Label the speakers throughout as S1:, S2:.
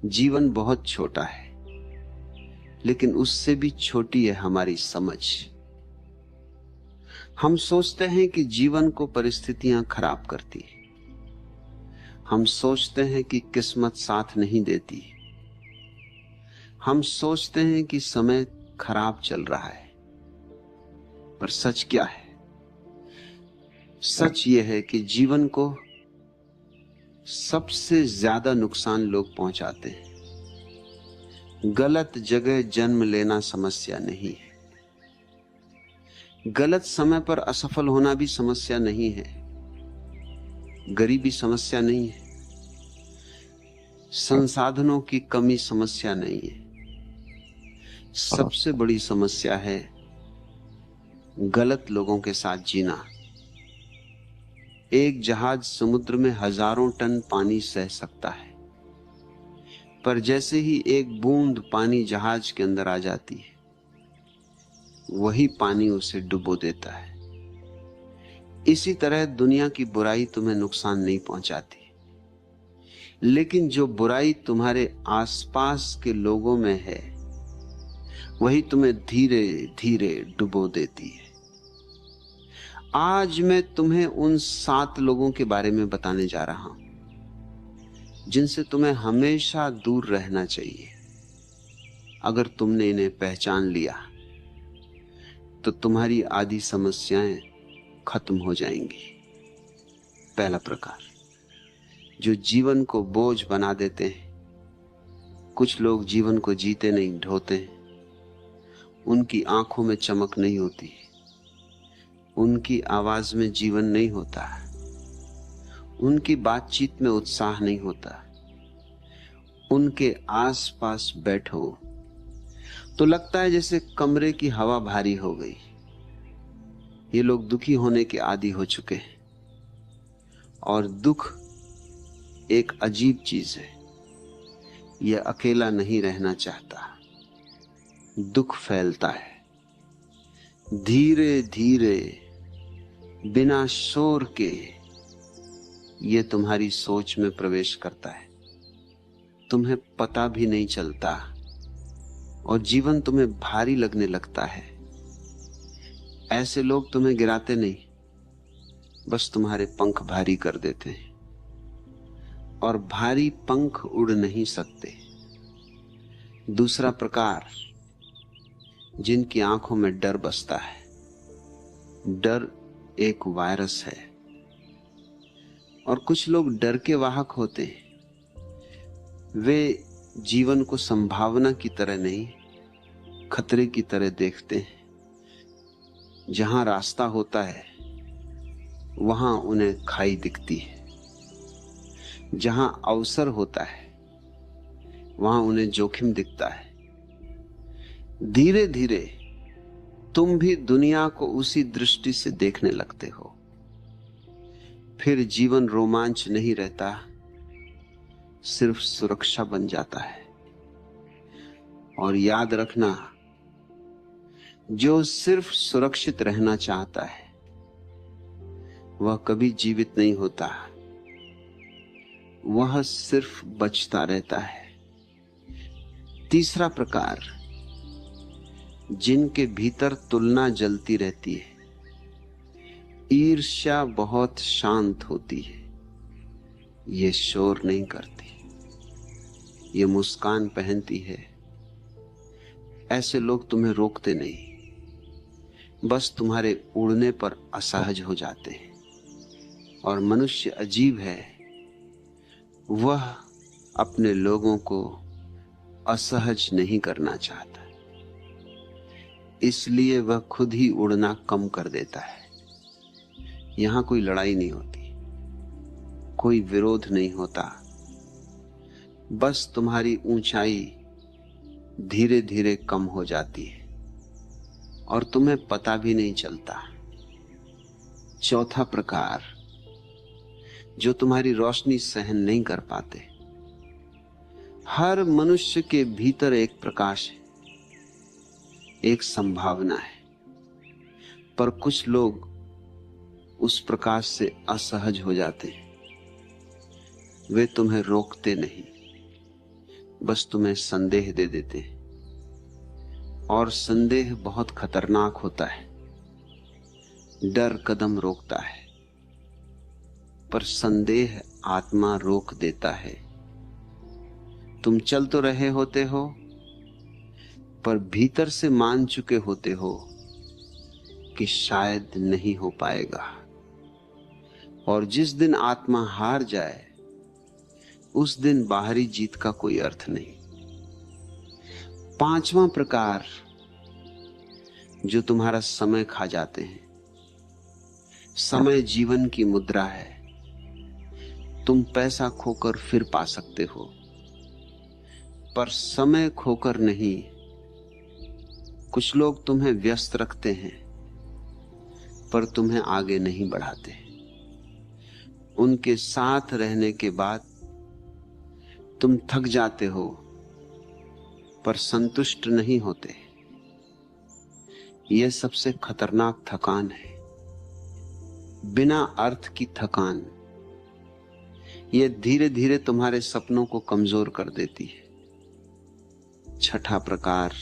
S1: जीवन बहुत छोटा है, लेकिन उससे भी छोटी है हमारी समझ। हम सोचते हैं कि जीवन को परिस्थितियां खराब करती है। हम सोचते हैं कि किस्मत साथ नहीं देती। हम सोचते हैं कि समय खराब चल रहा है। पर सच क्या है? सच यह है कि जीवन को सबसे ज्यादा नुकसान लोग पहुंचाते हैं। गलत जगह जन्म लेना समस्या नहीं है। गलत समय पर असफल होना भी समस्या नहीं है। गरीबी समस्या नहीं है। संसाधनों की कमी समस्या नहीं है। सबसे बड़ी समस्या है गलत लोगों के साथ जीना। एक जहाज समुद्र में हजारों टन पानी सह सकता है, पर जैसे ही एक बूंद पानी जहाज के अंदर आ जाती है, वही पानी उसे डुबो देता है। इसी तरह दुनिया की बुराई तुम्हें नुकसान नहीं पहुंचाती, लेकिन जो बुराई तुम्हारे आसपास के लोगों में है, वही तुम्हें धीरे धीरे डुबो देती है। आज मैं तुम्हें उन 7 लोगों के बारे में बताने जा रहा हूं जिनसे तुम्हें हमेशा दूर रहना चाहिए। अगर तुमने इन्हें पहचान लिया तो तुम्हारी आधी समस्याएं खत्म हो जाएंगी। पहला प्रकार, जो जीवन को बोझ बना देते हैं। कुछ लोग जीवन को जीते नहीं, ढोते हैं। उनकी आंखों में चमक नहीं होती, उनकी आवाज में जीवन नहीं होता, उनकी बातचीत में उत्साह नहीं होता। उनके आसपास बैठो तो लगता है जैसे कमरे की हवा भारी हो गई। ये लोग दुखी होने के आदी हो चुके हैं, और दुख एक अजीब चीज है। यह अकेला नहीं रहना चाहता। दुख फैलता है धीरे धीरे, बिना शोर के। यह तुम्हारी सोच में प्रवेश करता है, तुम्हें पता भी नहीं चलता, और जीवन तुम्हें भारी लगने लगता है। ऐसे लोग तुम्हें गिराते नहीं, बस तुम्हारे पंख भारी कर देते हैं, और भारी पंख उड़ नहीं सकते। दूसरा प्रकार, जिनकी आंखों में डर बसता है। डर एक वायरस है, और कुछ लोग डर के वाहक होते हैं। वे जीवन को संभावना की तरह नहीं, खतरे की तरह देखते हैं। जहां रास्ता होता है वहां उन्हें खाई दिखती है। जहां अवसर होता है वहां उन्हें जोखिम दिखता है। धीरे धीरे तुम भी दुनिया को उसी दृष्टि से देखने लगते हो। फिर जीवन रोमांच नहीं रहता, सिर्फ सुरक्षा बन जाता है। और याद रखना, जो सिर्फ सुरक्षित रहना चाहता है वह कभी जीवित नहीं होता, वह सिर्फ बचता रहता है। तीसरा प्रकार, जिनके भीतर तुलना जलती रहती है। ईर्ष्या बहुत शांत होती है, ये शोर नहीं करती, ये मुस्कान पहनती है। ऐसे लोग तुम्हें रोकते नहीं, बस तुम्हारे उड़ने पर असहज हो जाते हैं। और मनुष्य अजीब है, वह अपने लोगों को असहज नहीं करना चाहता, इसलिए वह खुद ही उड़ना कम कर देता है। यहां कोई लड़ाई नहीं होती, कोई विरोध नहीं होता, बस तुम्हारी ऊंचाई धीरे धीरे कम हो जाती है और तुम्हें पता भी नहीं चलता। चौथा प्रकार, जो तुम्हारी रोशनी सहन नहीं कर पाते। हर मनुष्य के भीतर एक प्रकाश है, एक संभावना है, पर कुछ लोग उस प्रकाश से असहज हो जाते हैं। वे तुम्हें रोकते नहीं, बस तुम्हें संदेह दे देते हैं। और संदेह बहुत खतरनाक होता है। डर कदम रोकता है, पर संदेह आत्मा रोक देता है। तुम चल तो रहे होते हो, पर भीतर से मान चुके होते हो कि शायद नहीं हो पाएगा। और जिस दिन आत्मा हार जाए, उस दिन बाहरी जीत का कोई अर्थ नहीं। पांचवा प्रकार जो तुम्हारा समय खा जाते हैं। समय जीवन की मुद्रा है। तुम पैसा खोकर फिर पा सकते हो, पर समय खोकर नहीं। कुछ लोग तुम्हें व्यस्त रखते हैं, पर तुम्हें आगे नहीं बढ़ाते। उनके साथ रहने के बाद तुम थक जाते हो, पर संतुष्ट नहीं होते। यह सबसे खतरनाक थकान है, बिना अर्थ की थकान। यह धीरे धीरे तुम्हारे सपनों को कमजोर कर देती है। छठा प्रकार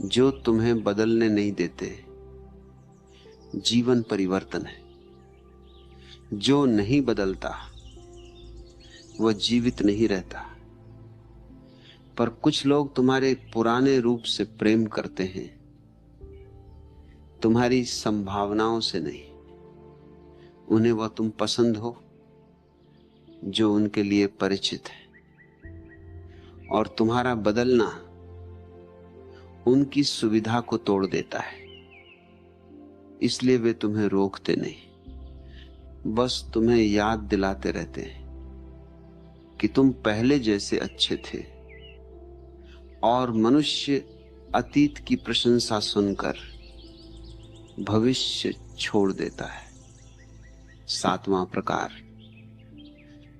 S1: जो तुम्हें बदलने नहीं देते, जीवन परिवर्तन है। जो नहीं बदलता वह जीवित नहीं रहता। पर कुछ लोग तुम्हारे पुराने रूप से प्रेम करते हैं, तुम्हारी संभावनाओं से नहीं। उन्हें वह तुम पसंद हो जो उनके लिए परिचित है। और तुम्हारा बदलना उनकी सुविधा को तोड़ देता है, इसलिए वे तुम्हें रोकते नहीं। बस तुम्हें याद दिलाते रहते हैं कि तुम पहले जैसे अच्छे थे। और मनुष्य अतीत की प्रशंसा सुनकर भविष्य छोड़ देता है। सातवां प्रकार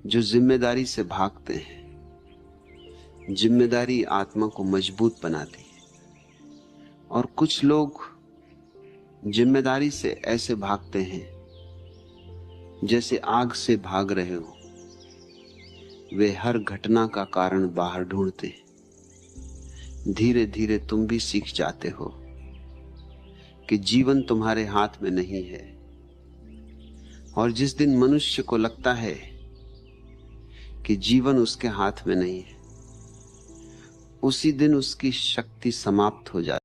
S1: जो जिम्मेदारी से भागते हैं। जिम्मेदारी आत्मा को मजबूत बनाती है। और कुछ लोग जिम्मेदारी से ऐसे भागते हैं जैसे आग से भाग रहे हो। वे हर घटना का कारण बाहर ढूंढते हैं। धीरे धीरे तुम भी सीख जाते हो कि जीवन तुम्हारे हाथ में नहीं है। और जिस दिन मनुष्य को लगता है कि जीवन उसके हाथ में नहीं है, उसी दिन उसकी शक्ति समाप्त हो जाती है।